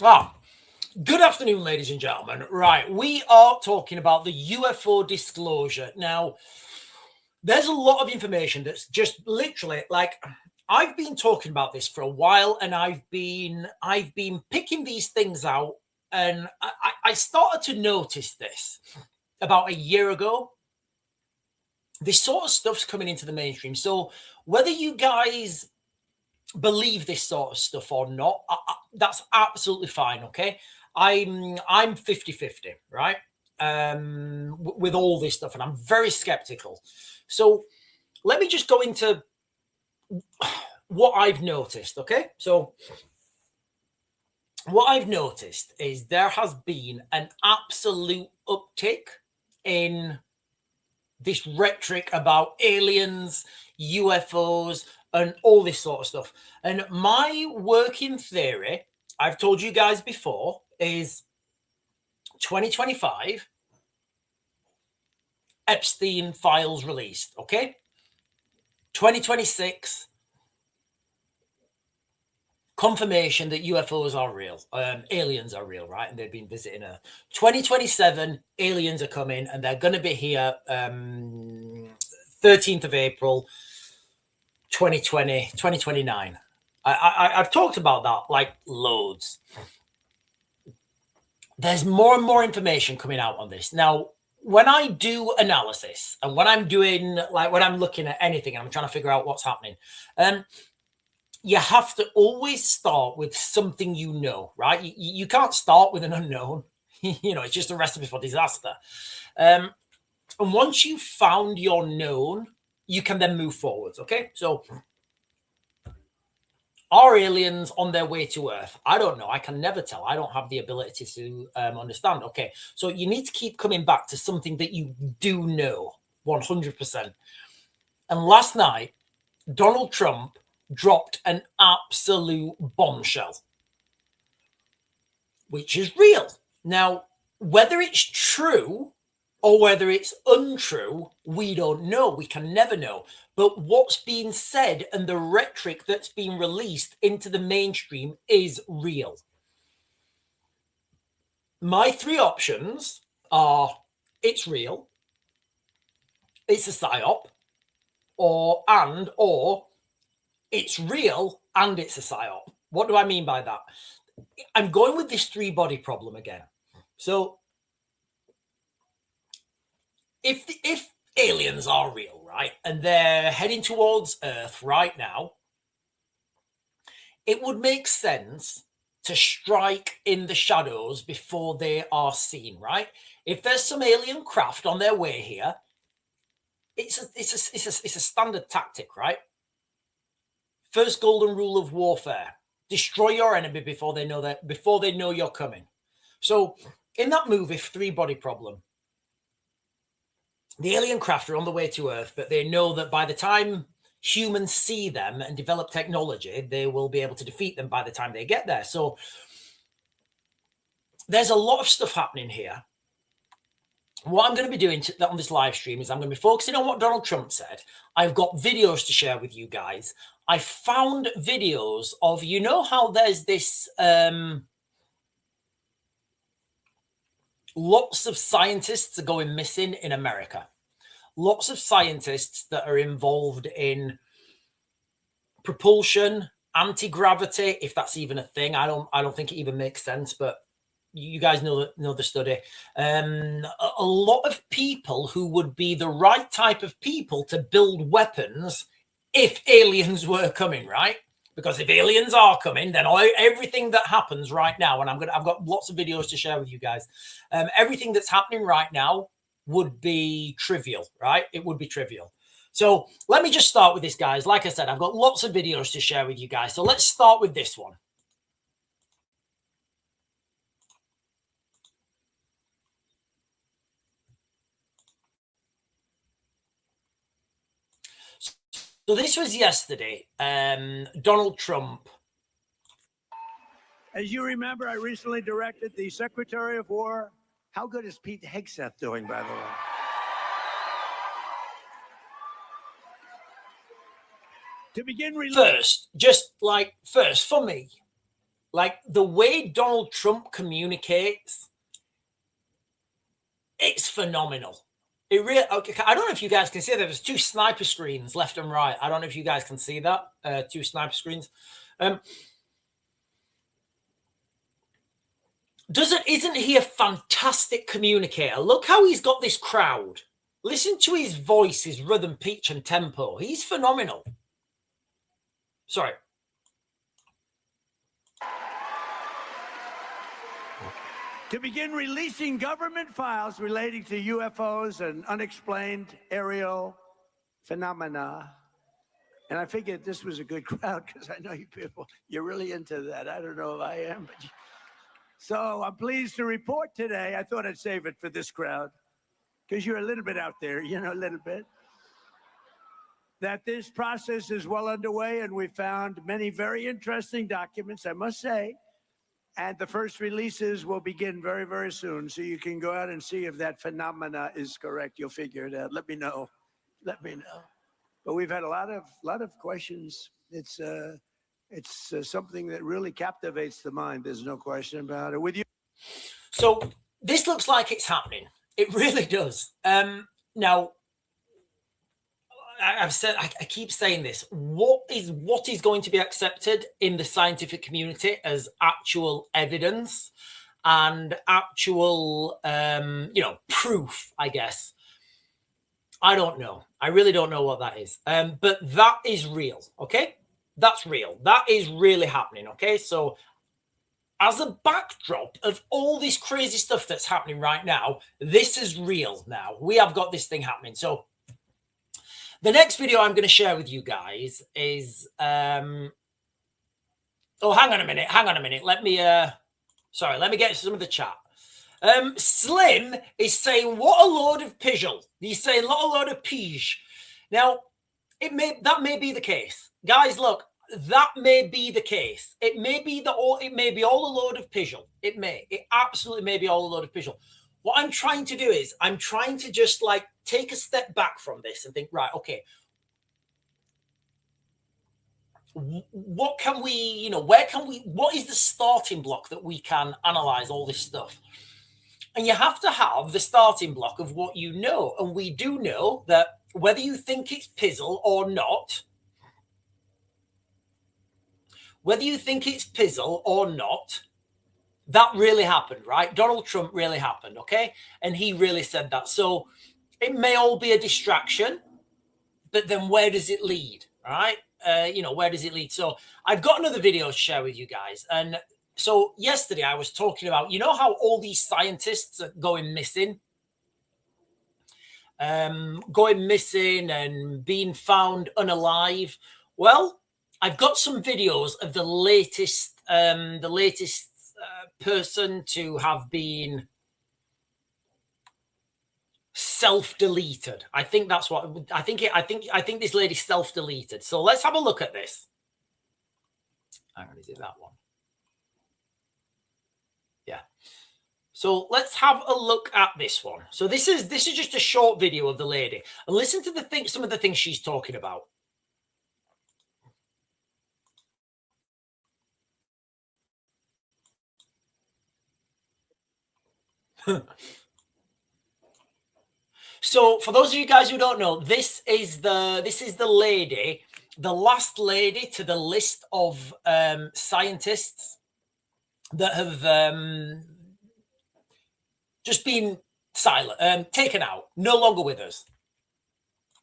Ah, good afternoon, ladies and gentlemen. Right, we are talking about the UFO disclosure. Now, there's a lot of information that's just literally like I've been talking about this for a while, and I've been picking these things out, and I started to notice this about a year ago. This sort of stuff's coming into the mainstream. So whether you guys believe this sort of stuff or not, that's absolutely fine. Okay, I'm 50-50, right? With all this stuff, and I'm very skeptical. So let me just go into what I've noticed. Okay, so what I've noticed is there has been an absolute uptick in this rhetoric about aliens, UFOs, and all this sort of stuff. And my working theory, I've told you guys before, is 2025, Epstein files released, okay? 2026, confirmation that UFOs are real, aliens are real, right? And they've been visiting Earth. 2027, aliens are coming, and they're going to be here 13th of April, 2029. I've talked about that like loads. There's more and more information coming out on this. Now, when I do analysis and when I'm doing, like when I'm looking at anything and I'm trying to figure out what's happening, you have to always start with something you know, right? You can't start with an unknown. It's just a recipe for disaster. And once you've found your known, you can then move forwards, okay? So are aliens on their way to Earth? I don't know. I can never tell. I don't have the ability to understand. Okay, so you need to keep coming back to something that you do know 100%. And last night, Donald Trump dropped an absolute bombshell, which is real. Now, whether it's true or whether it's untrue, we don't know. We can never know. But what's being said and the rhetoric that's being released into the mainstream is real. My three options are it's real, it's a psyop, or it's real and it's a psyop. What do I mean by that? I'm going with this three-body problem again. So if aliens are real, right, and they're heading towards Earth right now, it would make sense to strike in the shadows before they are seen, right? If there's some alien craft on their way here, it's a standard tactic, right? First golden rule of warfare: destroy your enemy before they know you're coming. So in that movie, Three-Body Problem, the alien craft are on the way to Earth, but they know that by the time humans see them and develop technology, they will be able to defeat them by the time they get there. So there's a lot of stuff happening here. What I'm going to be doing on this live stream is I'm going to be focusing on what Donald Trump said. I've got videos to share with you guys. I found videos of, how there's this lots of scientists are going missing in America. Lots of scientists that are involved in propulsion, anti-gravity, if that's even a thing. I don't think it even makes sense, but you guys know the study. A lot of people who would be the right type of people to build weapons if aliens were coming, right? Because if aliens are coming, then everything that happens right now, and I've got lots of videos to share with you guys. Everything that's happening right now would be trivial, right? It would be trivial. So let me just start with this, guys. Like I said, I've got lots of videos to share with you guys. So let's start with this one. So this was yesterday. Donald Trump. As you remember, I recently directed the Secretary of War. How good is Pete Hegseth doing, by the way? To begin, first, just like first for me, like the way Donald Trump communicates, it's phenomenal. It really. Okay, I don't know if you guys can see that. There's two sniper screens left and right. I don't know if you guys can see that. Two sniper screens. Isn't he a fantastic communicator? Look how he's got this crowd. Listen to his voice, his rhythm, pitch, and tempo. He's phenomenal. Sorry. To begin releasing government files relating to UFOs and unexplained aerial phenomena. And I figured this was a good crowd because I know you people, you're really into that. I don't know if I am, but so I'm pleased to report today. I thought I'd save it for this crowd because you're a little bit out there, you know, a little bit. That this process is well underway, and we found many very interesting documents, I must say. And the first releases will begin very, very soon. So you can go out and see if that phenomena is correct. You'll figure it out. Let me know. Let me know. But we've had a lot of questions. It's something that really captivates the mind. There's no question about it. With you. So this looks like it's happening. It really does. Now, I keep saying this. What is going to be accepted in the scientific community as actual evidence and actual, proof? I guess. I don't know. I really don't know what that is. But that is real. Okay, that's real. That is really happening. Okay, so as a backdrop of all this crazy stuff that's happening right now, this is real. Now we have got this thing happening. So. The next video I'm going to share with you guys is, hang on a minute. Let me get some of the chat. Slim is saying, what a load of pigeon. He's saying, what a load of pige. Now, that may be the case. Guys, look, that may be the case. It may be all a load of pigeon. It absolutely may be all a load of pigeon. What I'm trying to do is I'm trying to just like take a step back from this and think, right, okay, what can we, what is the starting block that we can analyze all this stuff? And you have to have the starting block of what you know. And we do know that whether you think it's pizzle or not, that really happened, right? Donald Trump really happened, okay? And he really said that. So it may all be a distraction, but then where does it lead, right? Where does it lead? So I've got another video to share with you guys. And so yesterday I was talking about, you know how all these scientists are going missing and being found unalive? Well, I've got some videos of the latest person to have been self-deleted. I think that's what I think this lady self-deleted. So let's have a look at this. Hang on, is it that one? Yeah. So let's have a look at this one. So this is just a short video of the lady, and listen to some of the things she's talking about. So for those of you guys who don't know, this is the lady, the last lady to the list of scientists that have just been silent, taken out, no longer with us.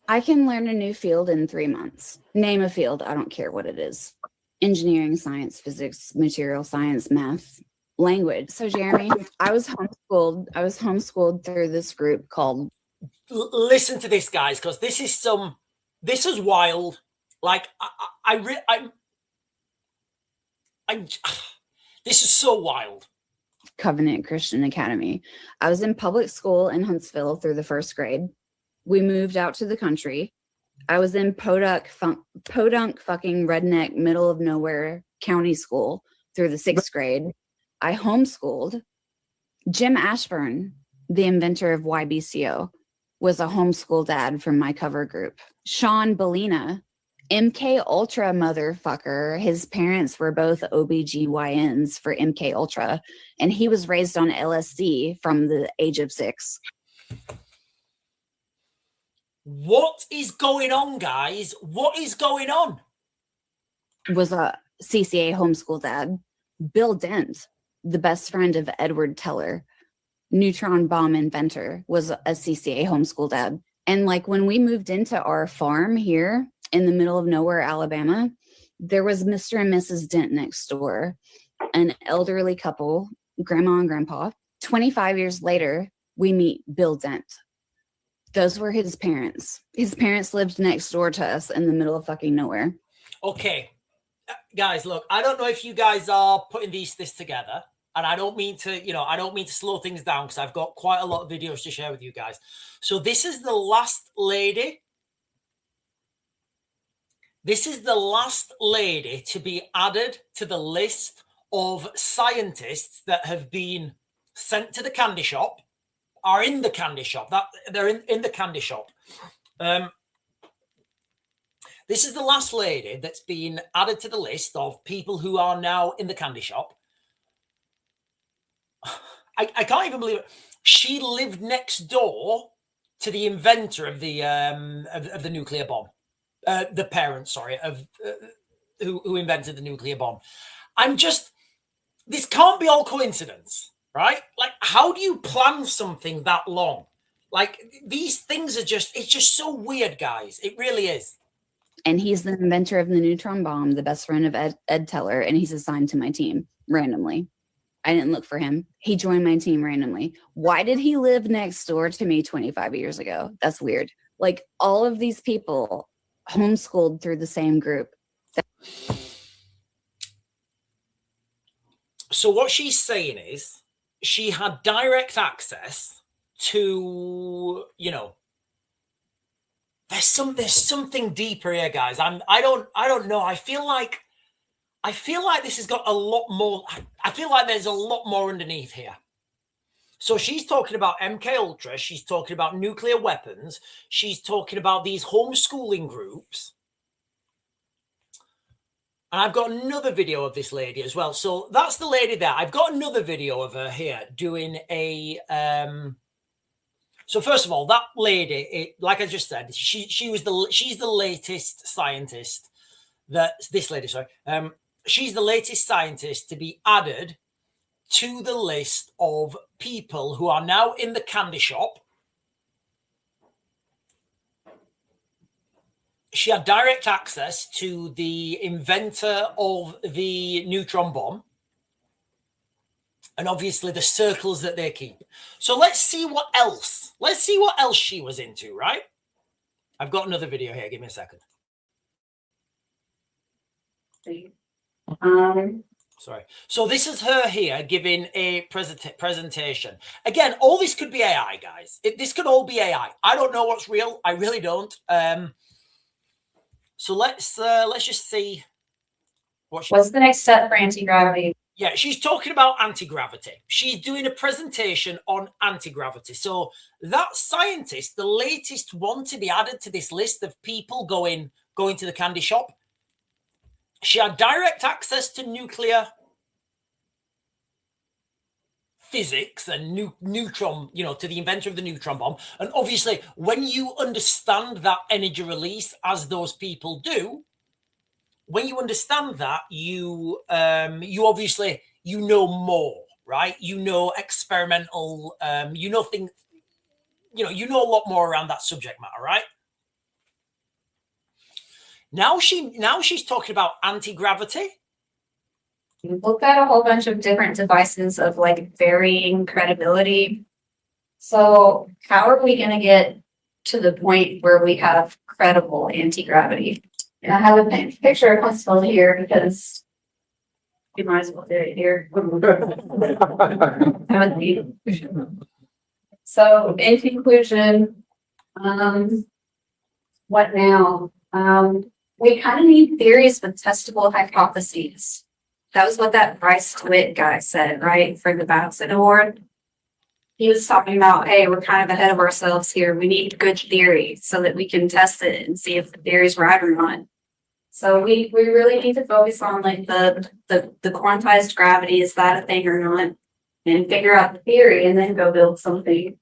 I can learn a new field in 3 months. Name a field, I don't care what it is. Engineering, science, physics, material science, math, language. So Jeremy, I was homeschooled through this group called. Listen to this, guys, because this is wild. Like this is so wild. Covenant Christian Academy. I was in public school in Huntsville through the 1st grade. We moved out to the country. I was in podunk fucking redneck middle of nowhere county school through the 6th grade. I homeschooled. Jim Ashburn, the inventor of YBCO, was a homeschool dad from my cover group. Sean Bellina MK Ultra motherfucker. His parents were both OBGYNs for MK Ultra, and he was raised on LSD from the age of 6. What is going on, guys? What is going on? Was a CCA homeschool dad. Bill Dent, the best friend of Edward Teller, neutron bomb inventor, was a CCA homeschool dad. And like when we moved into our farm here in the middle of nowhere, Alabama, there was Mr. and Mrs. Dent next door, an elderly couple, grandma and grandpa. 25 years later, we meet Bill Dent. Those were his parents. His parents lived next door to us in the middle of fucking nowhere. Okay. Guys, look, I don't know if you guys are putting this together, and I don't mean to, slow things down because I've got quite a lot of videos to share with you guys. So this is the last lady. This is the last lady to be added to the list of scientists that have been sent to the candy shop, are in the candy shop. They're in the candy shop. This is the last lady that's been added to the list of people who are now in the candy shop. I can't even believe it. She lived next door to the inventor of the nuclear bomb. The parents, sorry, of who invented the nuclear bomb. This can't be all coincidence, right? Like, how do you plan something that long? Like, these things it's just so weird, guys. It really is. And he's the inventor of the neutron bomb, the best friend of Ed Teller, and he's assigned to my team randomly. I didn't look for him. He joined my team randomly. Why did he live next door to me 25 years ago? That's weird. Like, all of these people homeschooled through the same group. So what she's saying is she had direct access to, there's something deeper here, guys. I don't know. I feel like this has got a lot more. I feel like there's a lot more underneath here. So she's talking about MK Ultra. She's talking about nuclear weapons. She's talking about these homeschooling groups. And I've got another video of this lady as well. So that's the lady there. I've got another video of her here doing a. So first of all, that lady, like I just said, she's the latest scientist. She's the latest scientist to be added to the list of people who are now in the candy shop. She had direct access to the inventor of the neutron bomb. And obviously the circles that they keep. So let's see what else she was into, right? I've got another video here. Give me a second. Sorry. So this is her here giving a presentation. Again, all this could be AI, guys. This could all be AI. I don't know what's real. I really don't. So let's just see What's the next step for anti-gravity? Yeah, she's talking about anti-gravity. She's doing a presentation on anti-gravity. So that scientist, the latest one to be added to this list of people going to the candy shop, she had direct access to nuclear physics and neutron, to the inventor of the neutron bomb. And obviously, when you understand that energy release, as those people do, when you understand that, you obviously, know more, right? Experimental, things, you know a lot more around that subject matter, right? Now she's talking about anti-gravity. We've looked at a whole bunch of different devices of like varying credibility. So how are we going to get to the point where we have credible anti-gravity? And I have a picture of Huntsville here because we might as well do it here. So in conclusion, what now? We kind of need theories with testable hypotheses. That was what that Bryce DeWitt guy said, right? For the Babson Award. He was talking about, hey, we're kind of ahead of ourselves here. We need good theory so that we can test it and see if the theory is right or not. So we really need to focus on like the quantized gravity, is that a thing or not? And figure out the theory and then go build something.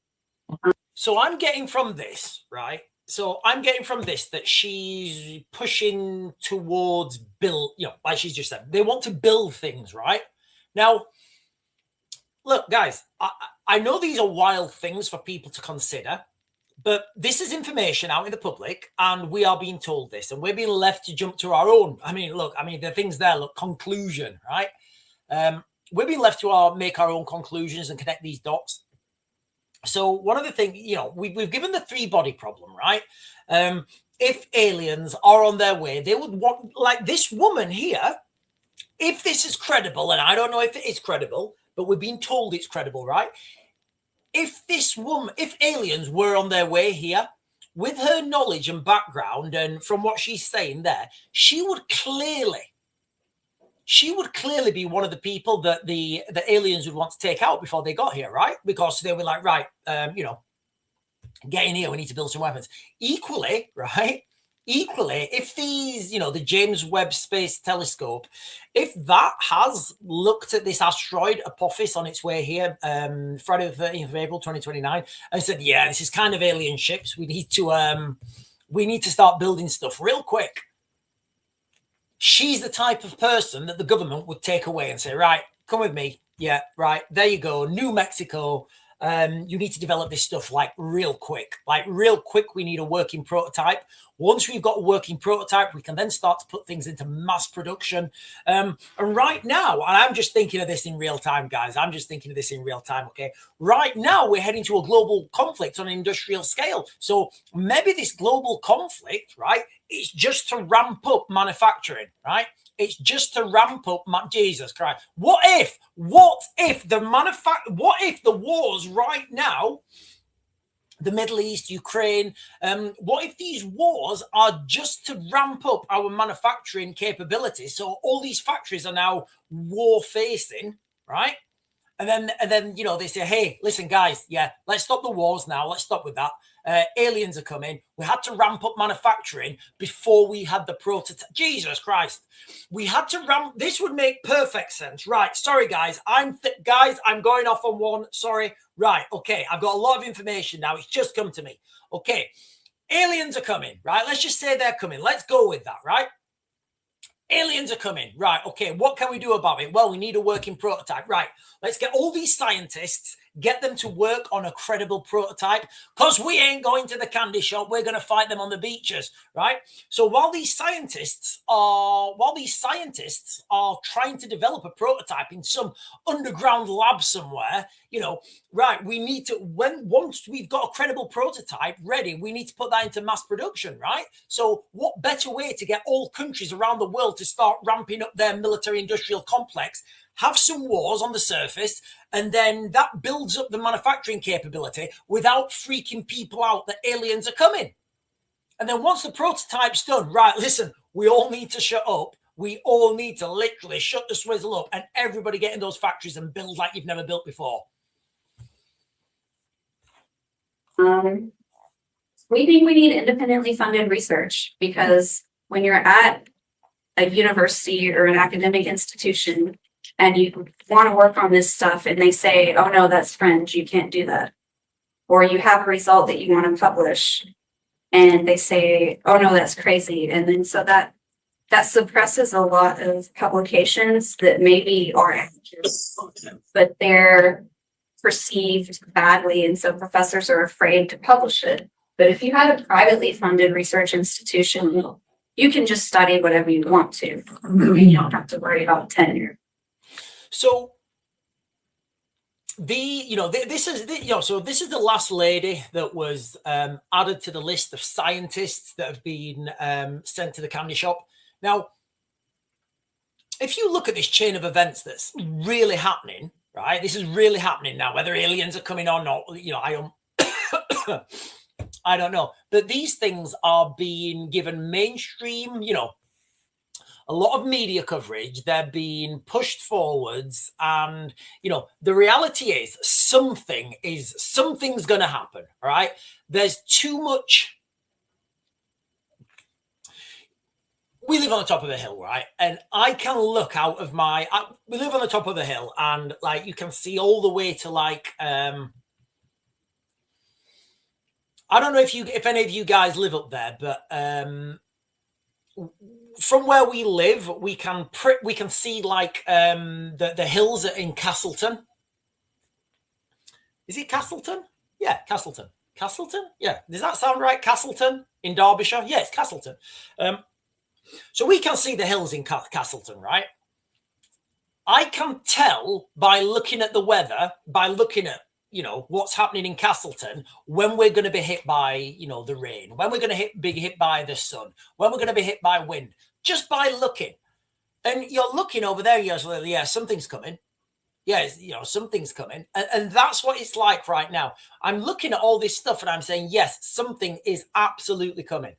So I'm getting from this, right? So I'm getting from this that she's pushing towards build, like she's just said, they want to build things, right? Now, look, guys, I know these are wild things for people to consider, but this is information out in the public, and we are being told this, and we're being left to jump to our own. The things there, conclusion, right? We're being left to make our own conclusions and connect these dots. So one of the things, we've given the 3-body problem, right? If aliens are on their way, they would want, like this woman here, if this is credible, and I don't know if it is credible, but we're being told it's credible, right? If aliens were on their way here, with her knowledge and background, and from what she's saying there, she would clearly be one of the people that the aliens would want to take out before they got here, right? Because they were like, right, get in here, we need to build some weapons. Equally, if these, the James Webb Space Telescope, if that has looked at this asteroid Apophis on its way here, Friday the 13th of April, 2029, and said, yeah, this is kind of alien ships. We need to start building stuff real quick. She's the type of person that the government would take away and say, right, come with me. Yeah, right. There you go. New Mexico. You need to develop this stuff like real quick. We need a working prototype. Once we've got a working prototype, we can then start to put things into mass production. And right now, and I'm just thinking of this in real time, guys. Okay. Right now, we're heading to a global conflict on an industrial scale. So maybe this global conflict, right, it's just to ramp up manufacturing, right? It's just to ramp up, Jesus Christ. What if the wars right now, the Middle East, Ukraine, what if these wars are just to ramp up our manufacturing capabilities? So all these factories are now war facing, right? And then they say, hey, listen, guys, yeah, let's stop the wars now. Let's stop with that. Aliens are coming. We had to ramp up manufacturing before we had the prototype. Jesus Christ. We had to ramp. This would make perfect sense. Right. Sorry, guys. I'm going off on one. Sorry. Right. Okay. I've got a lot of information now. It's just come to me. Okay. Aliens are coming, right? Let's just say they're coming. Let's go with that, right? Aliens are coming. Right. Okay. What can we do about it? Well, we need a working prototype. Right. Let's get all these scientists, get them to work on a credible prototype, because we ain't going to the candy shop. We're going to fight them on the beaches. Right. So while these scientists are trying to develop a prototype in some underground lab somewhere, right, we need to, once we've got a credible prototype ready, we need to put that into mass production, right? So what better way to get all countries around the world to start ramping up their military industrial complex, have some wars on the surface, and then that builds up the manufacturing capability without freaking people out that aliens are coming. And then once the prototype's done, right, listen, we all need to shut up. We all need to literally shut the swizzle up and everybody get in those factories and build like you've never built before. We think we need independently funded research, because when you're at a university or an academic institution and you want to work on this stuff and they say, oh no, that's fringe, you can't do that. Or you have a result that you want to publish and they say, oh no, that's crazy. And then so that suppresses a lot of publications that maybe are accurate, but they're perceived badly, and so professors are afraid to publish it. But if you have a privately funded research institution, you can just study whatever you want to, and you don't have to worry about tenure. So this is the last lady that was added to the list of scientists that have been sent to the candy shop. Now, if you look at this chain of events that's really happening, right? This is really happening now, whether aliens are coming or not, I don't know. But these things are being given mainstream, a lot of media coverage. They're being pushed forwards. And, the reality is something's going to happen, all right? There's too much. we live on the top of a hill, right? And I can look out of we live on the top of a hill, and like you can see all the way to like I don't know if any of you guys live up there, but from where we live, we can see like the hills in Castleton. Is it Castleton? Yeah, Castleton. Castleton? Yeah. Does that sound right? Castleton in Derbyshire? Yeah, it's Castleton. So we can see the hills in Castleton, right? I can tell by looking at the weather, by looking at, you know, what's happening in Castleton, when we're going to be hit by, you know, the rain, when we're going to be hit by the sun, when we're going to be hit by wind, just by looking. And you're looking over there, you're like, yeah, something's coming. Yeah, you know, something's coming. And that's what it's like right now. I'm looking at all this stuff and I'm saying, yes, something is absolutely coming.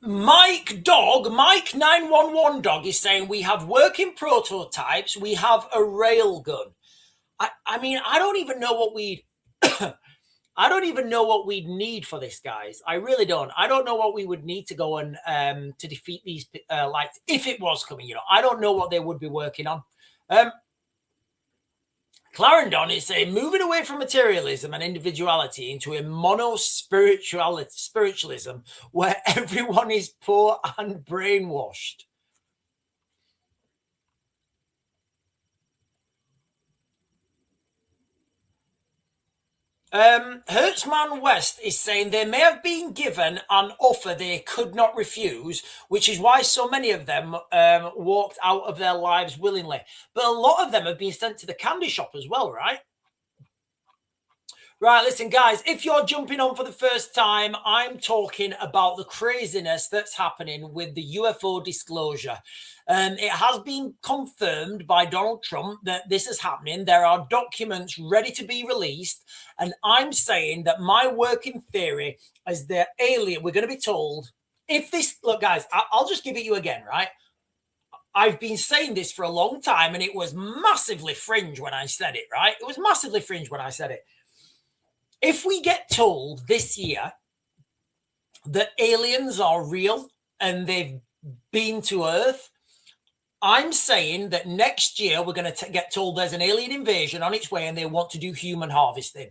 Mike 911 dog is saying we have working prototypes. We have a rail gun. I mean, I don't even know what we'd I don't even know what we'd need for this, guys. I really don't. I don't know what we would need to go and to defeat these lights if it was coming. You know, I don't know what they would be working on. Clarendon is saying moving away from materialism and individuality into a spiritualism where everyone is poor and brainwashed. Hertzman West is saying they may have been given an offer they could not refuse, which is why so many of them walked out of their lives willingly. But a lot of them have been sent to the candy shop as well, right? Right, listen, guys, if you're jumping on for the first time, I'm talking about the craziness that's happening with the UFO disclosure. It has been confirmed by Donald Trump that this is happening. There are documents ready to be released. And I'm saying that my working theory is that alien, we're going to be told, if this, look, guys, I'll just give it you again, right? I've been saying this for a long time, and it was massively fringe when I said it, right? It was massively fringe when I said it. If we get told this year that aliens are real and they've been to Earth, I'm saying that next year we're going to get told there's an alien invasion on its way and they want to do human harvesting.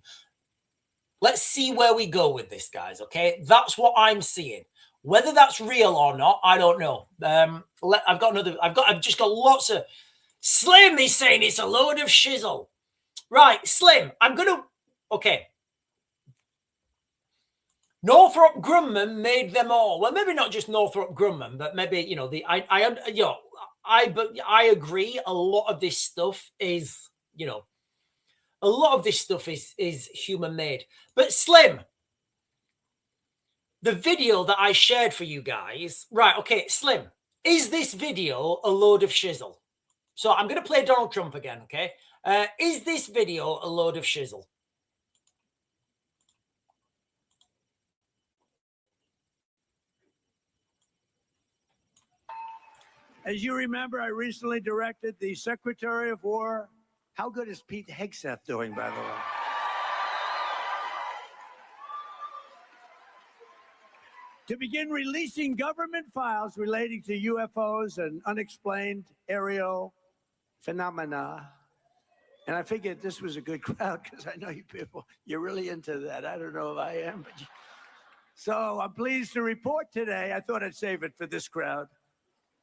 Let's see where we go with this, guys, okay? That's what I'm seeing. Whether that's real or not, I don't know. I've just got lots of... Slim is saying it's a load of shizzle. Right, Slim, I'm going to... Okay. Northrop Grumman made them all. Well, maybe not just Northrop Grumman, but maybe, you know, I agree. A lot of this stuff is, you know, a lot of this stuff is human made. But Slim, the video that I shared for you guys, right? Okay, Slim, is this video a load of shizzle? So I'm going to play Donald Trump again. Okay, is this video a load of shizzle? As you remember, I recently directed the Secretary of War. How good is Pete Hegseth doing, by the way? To begin releasing government files relating to UFOs and unexplained aerial phenomena. And I figured this was a good crowd because I know you people, you're really into that. I don't know if I am, but so I'm pleased to report today. I thought I'd save it for this crowd,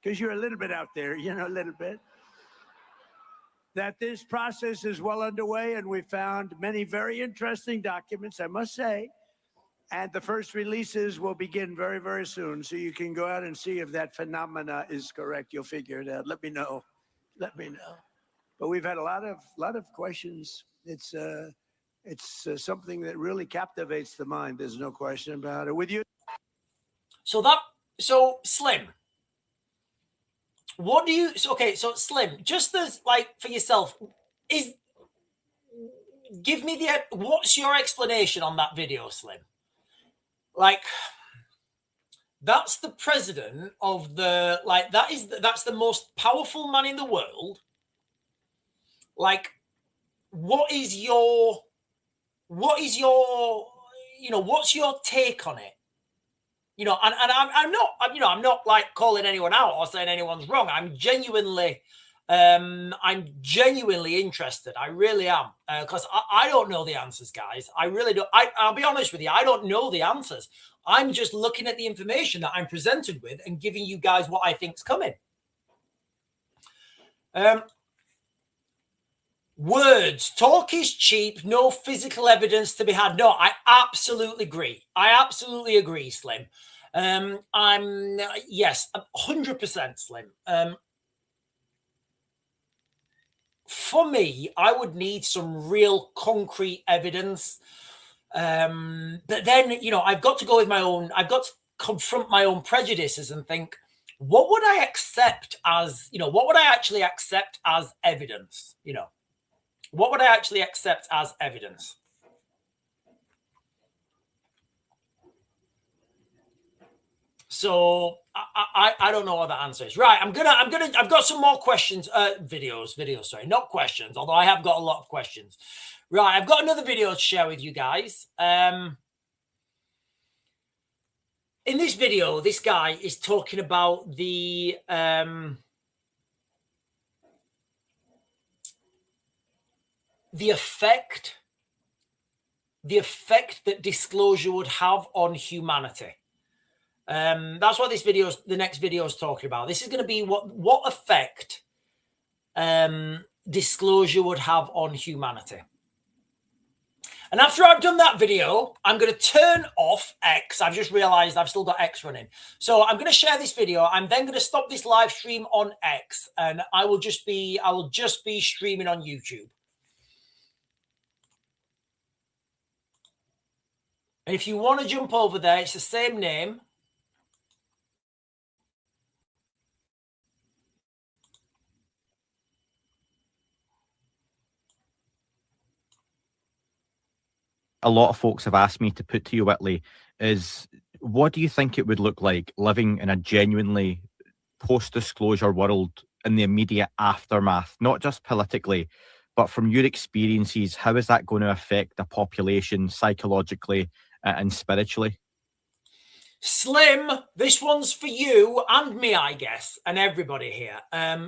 because you're a little bit out there, you know, a little bit, that this process is well underway, and we found many very interesting documents, I must say, and the first releases will begin very, very soon, so you can go out and see if that phenomena is correct. You'll figure it out. Let me know. Let me know. But we've had a lot of questions. It's something that really captivates the mind. There's no question about it. With you. So Slim, what do you, okay, so Slim, just as like for yourself, give me what's your explanation on that video, Slim? Like, that's the president of that's the most powerful man in the world. Like, what is your, what's your take on it? I'm not like calling anyone out or saying anyone's wrong. I'm genuinely interested. I really am, because I don't know the answers, guys. I really don't. I'll be honest with you. I don't know the answers. I'm just looking at the information that I'm presented with and giving you guys what I think's coming. Words, talk is cheap, no physical evidence to be had. No, I absolutely agree. I absolutely agree, Slim. Yes, 100% Slim. For me, I would need some real concrete evidence. But then, I've got to go with I've got to confront my own prejudices and think, what would I accept as, what would I actually accept as evidence? What would I actually accept as evidence? So I don't know what that answer is. Right. I've got some more questions, videos, sorry, not questions, although I have got a lot of questions. Right. I've got another video to share with you guys. In this video, this guy is talking about the effect that disclosure would have on humanity. That's what the next video is talking about. This is going to be what effect disclosure would have on humanity. And after I've done that video, I'm going to turn off X. I've just realized I've still got X running. So I'm going to share this video. I'm then going to stop this live stream on X, and I will just be streaming on YouTube. And if you want to jump over there, it's the same name. A lot of folks have asked me to put to you, Whitley, is what do you think it would look like living in a genuinely post-disclosure world in the immediate aftermath, not just politically, but from your experiences, how is that going to affect the population psychologically and spiritually? Slim, this one's for you and me, I guess, and everybody here.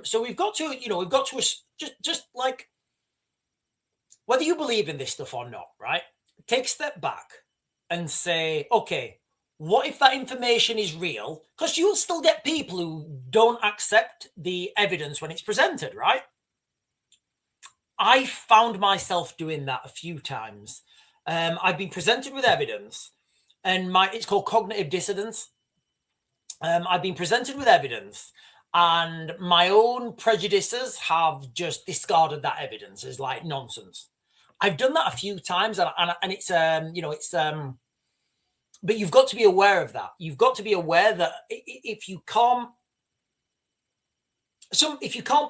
So we've got to just like, whether you believe in this stuff or not, right? Take a step back and say, okay, what if that information is real? Because you'll still get people who don't accept the evidence when it's presented, right? I found myself doing that a few times. I've been presented with evidence, and it's called cognitive dissonance. I've been presented with evidence, and my own prejudices have just discarded that evidence as like nonsense. I've done that a few times, and it's but you've got to be aware of that. You've got to be aware that if you can't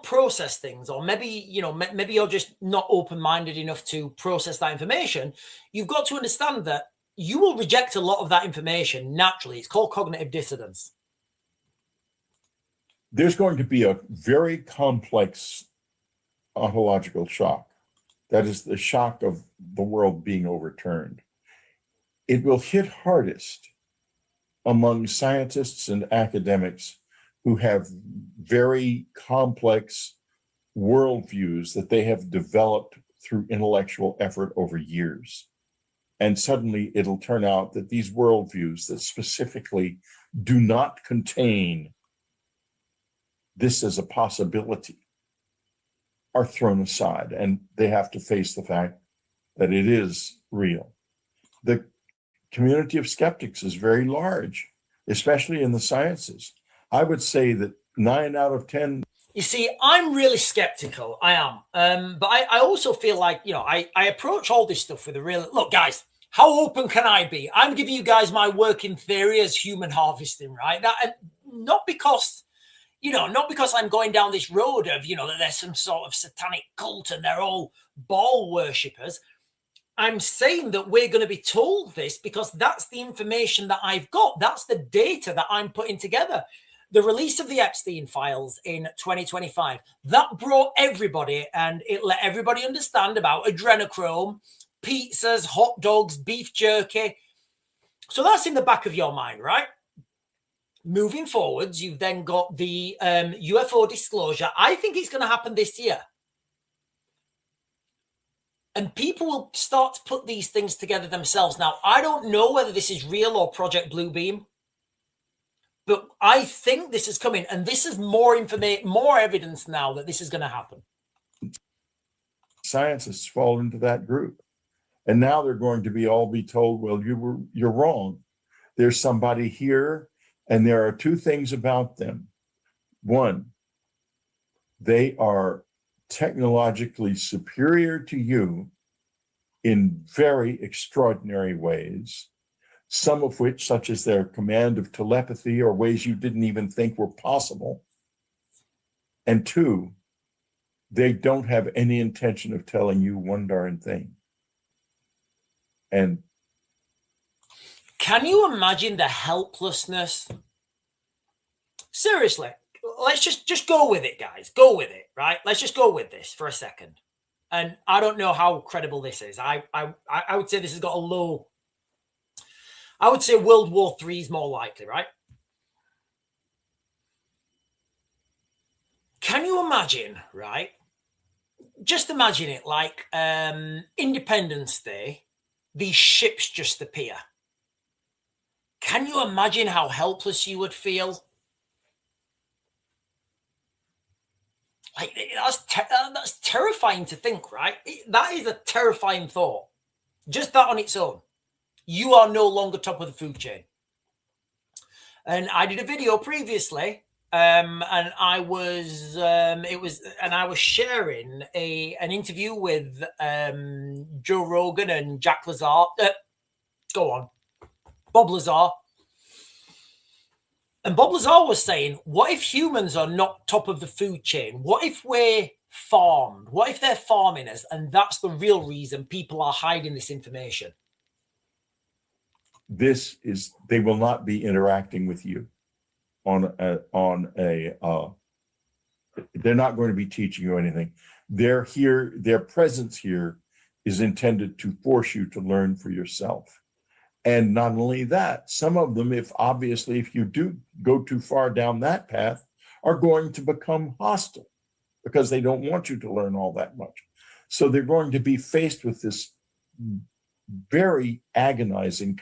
process things, or maybe you're just not open-minded enough to process that information, you've got to understand that you will reject a lot of that information naturally. It's called cognitive dissonance. There's going to be a very complex ontological shock. That is the shock of the world being overturned. It will hit hardest among scientists and academics who have very complex worldviews that they have developed through intellectual effort over years. And suddenly it'll turn out that these worldviews that specifically do not contain this as a possibility are thrown aside, and they have to face the fact that it is real. The community of skeptics is very large, especially in the sciences. I would say that 9 out of 10. You see, I'm really skeptical. I am. But I also feel like, I approach all this stuff with a real, look, guys, how open can I be? I'm giving you guys my working theory as human harvesting, right? That, not because I'm going down this road of, that there's some sort of satanic cult and they're all ball worshippers. I'm saying that we're going to be told this because that's the information that I've got. That's the data that I'm putting together. the release of the Epstein files in 2025, that brought everybody, and it let everybody understand about adrenochrome, pizzas, hot dogs, beef jerky. So that's in the back of your mind, right? Moving forwards, you've then got the UFO disclosure. I think it's going to happen this year. And people will start to put these things together themselves. Now, I don't know whether this is real or Project Bluebeam, but I think this is coming. And this is more information, more evidence now that this is going to happen. Scientists fall into that group. And now they're going to all be told, well, you're wrong. There's somebody here, and there are two things about them. One, they are technologically superior to you in very extraordinary ways, some of which, such as their command of telepathy, or ways you didn't even think were possible. And two, they don't have any intention of telling you one darn thing. And can you imagine the helplessness? Seriously, let's just go with it, guys. Go with it, right? Let's just go with this for a second. And I don't know how credible this is. I would say this has got a low. I would say World War III is more likely, right? Can you imagine, right? Just imagine it like Independence Day. These ships just appear. Can you imagine how helpless you would feel? Like, that's terrifying to think, right? That is a terrifying thought. Just that on its own. You are no longer top of the food chain. And I did a video previously, and I was sharing an interview with Joe Rogan and Jack Lazar. Bob Lazar. And Bob Lazar was saying, what if humans are not top of the food chain? What if we're farmed? What if they're farming us? And that's the real reason people are hiding this information. They will not be interacting with you they're not going to be teaching you anything. They're here, their presence here is intended to force you to learn for yourself. And not only that, some of them, if you do go too far down that path, are going to become hostile because they don't want you to learn all that much. So they're going to be faced with this very agonizing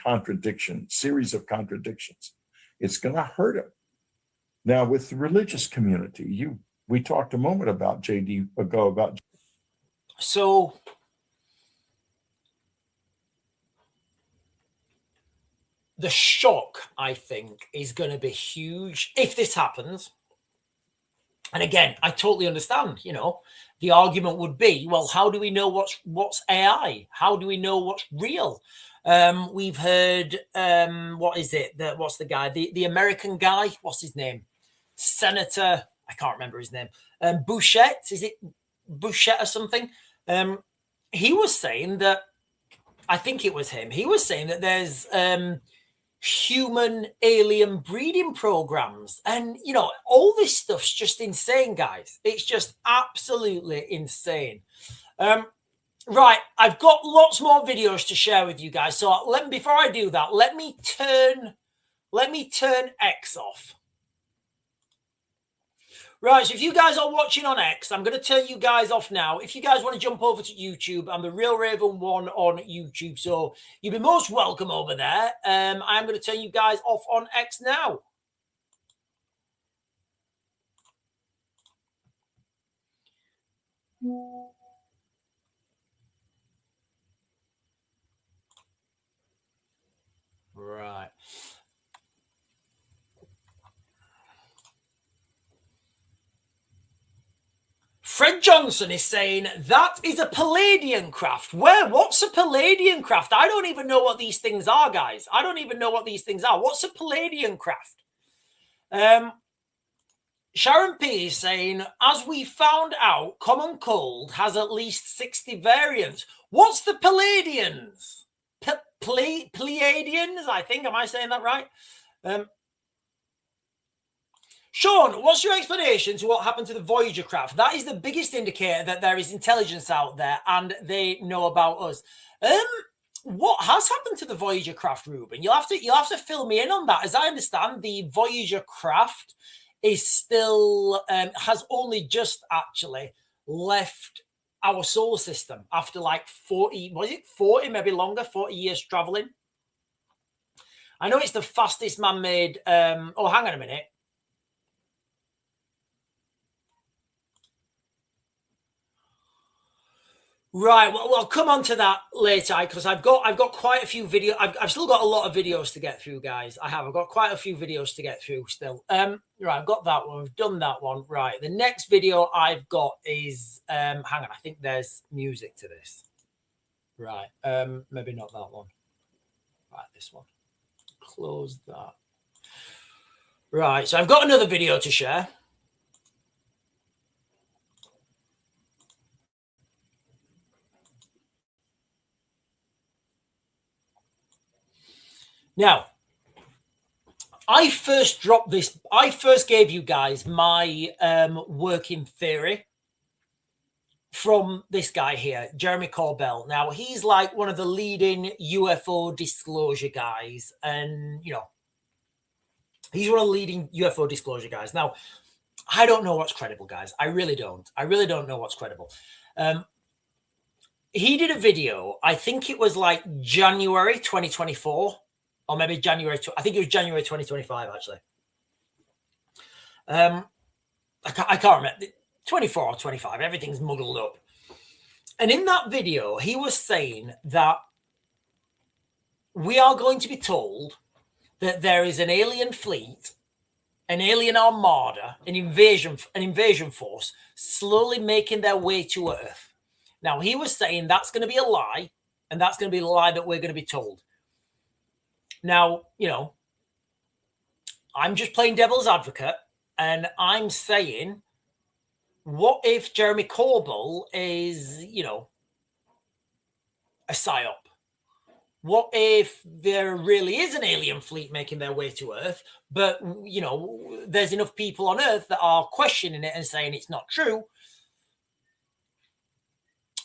series of contradictions. It's going to hurt them. Now, with the religious community, we talked a moment about JD. So the shock, I think, is going to be huge if this happens. And again, I totally understand, the argument would be, well, how do we know what's AI? How do we know what's real? We've heard, what's the guy? The American guy, what's his name? Senator, I can't remember his name. Bouchette, is it Bouchette or something? He was saying that, I think it was him. He was saying that there's human alien breeding programs, and all this stuff's just insane, guys. It's just absolutely insane. Right, I've got lots more videos to share with you guys, so before I do that, let me turn X off. Right, so if you guys are watching on X, I'm going to turn you guys off now. If you guys want to jump over to YouTube, I'm the Real Raven 1 on YouTube, so you'll be most welcome over there. I'm going to turn you guys off on X now. Right. Fred Johnson is saying that is a Palladian craft. Where? What's a Palladian craft? I don't even know what these things are, guys. I don't even know what these things are. What's a Palladian craft? Sharon P is saying, as we found out, Common Cold has at least 60 variants. What's the Palladians? Pleiadians, I think. Am I saying that right? Sean, what's your explanation to what happened to the Voyager craft? That is the biggest indicator that there is intelligence out there and they know about us. What has happened to the Voyager craft, Ruben? You'll have to fill me in on that. As I understand, the Voyager craft is still has only just actually left our solar system after like 40, was it 40, maybe longer, 40 years traveling. I know it's the fastest man-made. Oh, hang on a minute. Right. Well, I'll come on to that later because I've got quite a few videos. I've still got a lot of videos to get through, guys. I've got quite a few videos to get through still. Right. I've got that one. We've done that one. Right. The next video I've got is hang on. I think there's music to this. Right. Maybe not that one. Right. This one. Close that. Right. So I've got another video to share. Now, I first gave you guys my working theory from this guy here, Jeremy Corbell. Now, he's like one of the leading UFO disclosure guys. And, you know, he's one of the leading UFO disclosure guys. Now, I don't know what's credible, guys. I really don't. I really don't know what's credible. He did a video, I think it was like January 2024. Or maybe January, I think it was January 2025, actually. I can't remember, 24 or 25, everything's muddled up. And in that video, he was saying that we are going to be told that there is an alien fleet, an alien armada, an invasion force slowly making their way to Earth. Now, he was saying that's going to be a lie, and that's going to be the lie that we're going to be told. Now, you know, I'm just playing devil's advocate and I'm saying, what if Jeremy Corbell is, you know, a psyop? What if there really is an alien fleet making their way to Earth, but, you know, there's enough people on Earth that are questioning it and saying it's not true?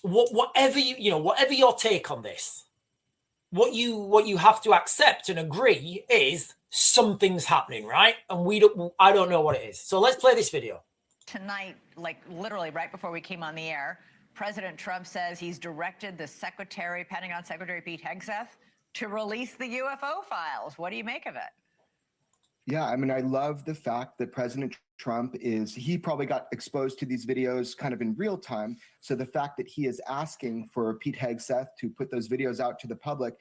Whatever your take on this, what you have to accept and agree is something's happening, right? And I don't know what it is. So let's play this video. Tonight, like literally right before we came on the air, President Trump says he's directed the Pentagon Secretary Pete Hegseth to release the UFO files. What do you make of it? Yeah, I mean, I love the fact that President Trump he probably got exposed to these videos kind of in real time. So the fact that he is asking for Pete Hegseth to put those videos out to the public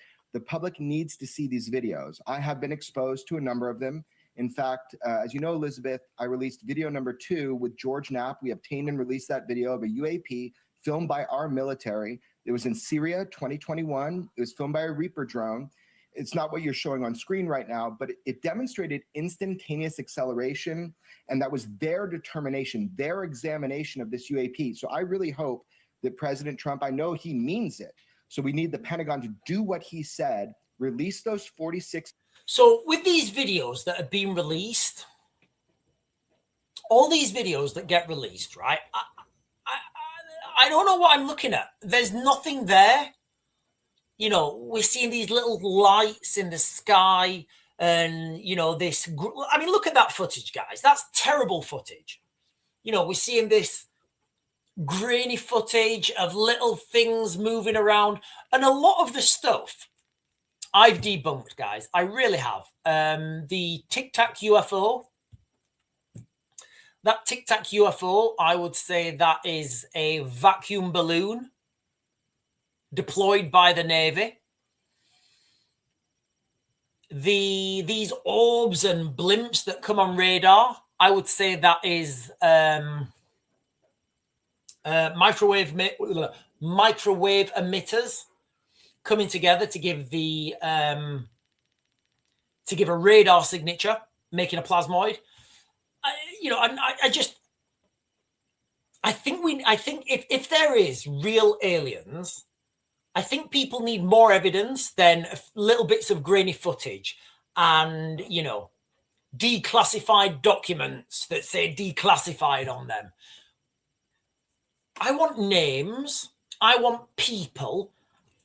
needs to see these videos. I have been exposed to a number of them. In fact, as you know, Elizabeth, I released video number 2 with George Knapp. We obtained and released that video of a UAP filmed by our military. It was in Syria, 2021. It was filmed by a Reaper drone. It's not what you're showing on screen right now, but it demonstrated instantaneous acceleration, and that was their determination, their examination of this UAP. So I really hope that President Trump, I know he means it, so we need the Pentagon to do what he said, release those 46. So with these videos that are being released, all these videos that get released, right? I don't know what I'm looking at. There's nothing there. You know, we're seeing these little lights in the sky and, you know, I mean, look at that footage, guys. That's terrible footage. You know, we're seeing this grainy footage of little things moving around. And a lot of the stuff I've debunked, guys. I really have. The Tic Tac UFO. That Tic Tac UFO, I would say that is a vacuum balloon deployed by the Navy. These orbs and blimps that come on radar, I would say that is microwave emitters coming together to give a radar signature, making a plasmoid. I think if there is real aliens, I think people need more evidence than little bits of grainy footage and, you know, declassified documents that say declassified on them. I want names. I want people.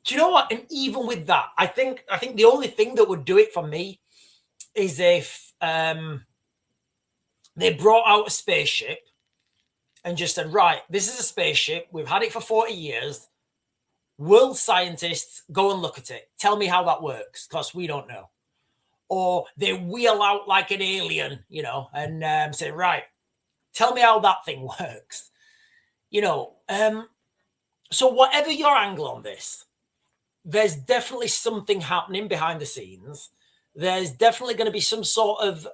Do you know what? And even with that, I think the only thing that would do it for me is if they brought out a spaceship and just said, right, this is a spaceship. We've had it for 40 years. World scientists, go and look at it. Tell me how that works, because we don't know. Or they wheel out like an alien, you know, and say, right, tell me how that thing works. You know, so whatever your angle on this, there's definitely something happening behind the scenes. There's definitely going to be some sort of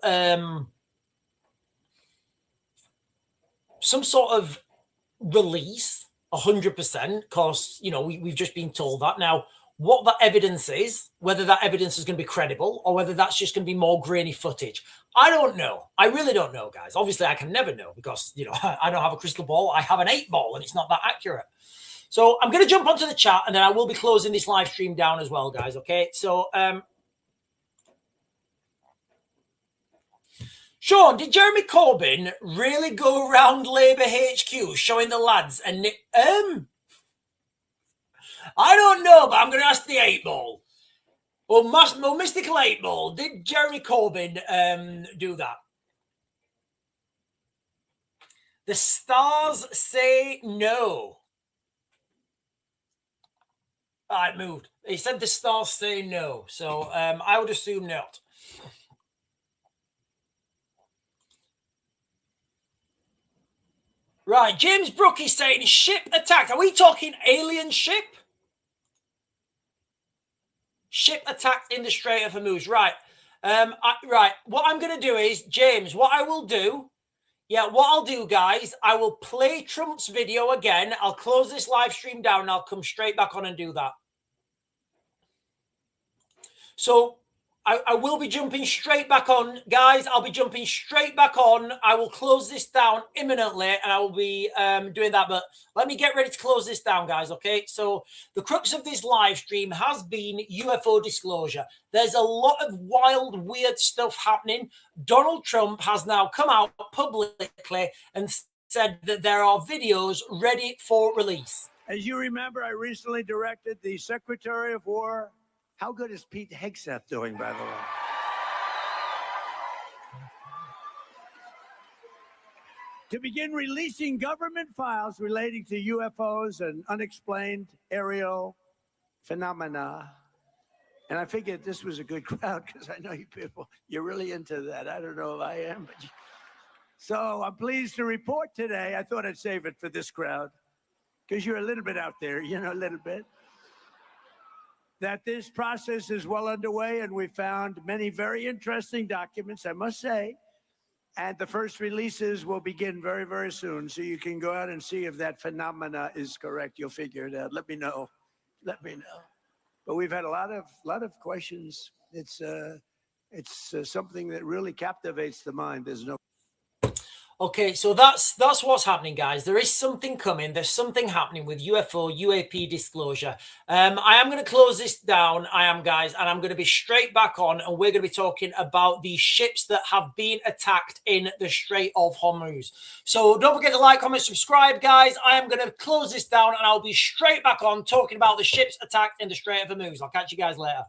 release, 100%, because, you know, we've just been told that. Now, what that evidence is, whether that evidence is going to be credible or whether that's just going to be more grainy footage, I don't know. I really don't know, guys. Obviously, I can never know because, you know, I don't have a crystal ball. I have an 8-ball and it's not that accurate. So I'm going to jump onto the chat and then I will be closing this live stream down as well, guys. Okay. So, Sean, did Jeremy Corbyn really go around Labour HQ showing the lads? And I don't know, but I'm going to ask the 8-ball. Well, mystical 8-ball, did Jeremy Corbyn do that? The stars say no. It moved. He said the stars say no. So I would assume not. Right, James Brooke is saying ship attack. Are we talking alien ship? Ship attacked in the Strait of Hormuz. Right. Right. What I'm going to do is, James, what I'll do, guys, I will play Trump's video again. I'll close this live stream down and I'll come straight back on and do that. So I will be jumping straight back on, guys. I'll be jumping straight back on. I will close this down imminently and I will be doing that. But let me get ready to close this down, guys. Okay. So the crux of this live stream has been UFO disclosure. There's a lot of wild, weird stuff happening. Donald Trump has now come out publicly and said that there are videos ready for release. As you remember, I recently directed the Secretary of War. How good is Pete Hegseth doing, by the way? To begin releasing government files relating to UFOs and unexplained aerial phenomena. And I figured this was a good crowd because I know you people, you're really into that. I don't know if I am, but so I'm pleased to report today. I thought I'd save it for this crowd because you're a little bit out there, you know, a little bit. That this process is well underway, and we found many very interesting documents, I must say. And the first releases will begin very, very soon. So you can go out and see if that phenomena is correct. You'll figure it out. Let me know. Let me know. But we've had a lot of questions. It's something that really captivates the mind. There's no. Okay, so that's what's happening, guys. There is something coming. There's something happening with UFO, UAP disclosure. I am going to close this down. I am, guys, and I'm going to be straight back on, and we're going to be talking about the ships that have been attacked in the Strait of Hormuz. So don't forget to like, comment, subscribe, guys. I am going to close this down, and I'll be straight back on talking about the ships attacked in the Strait of Hormuz. I'll catch you guys later.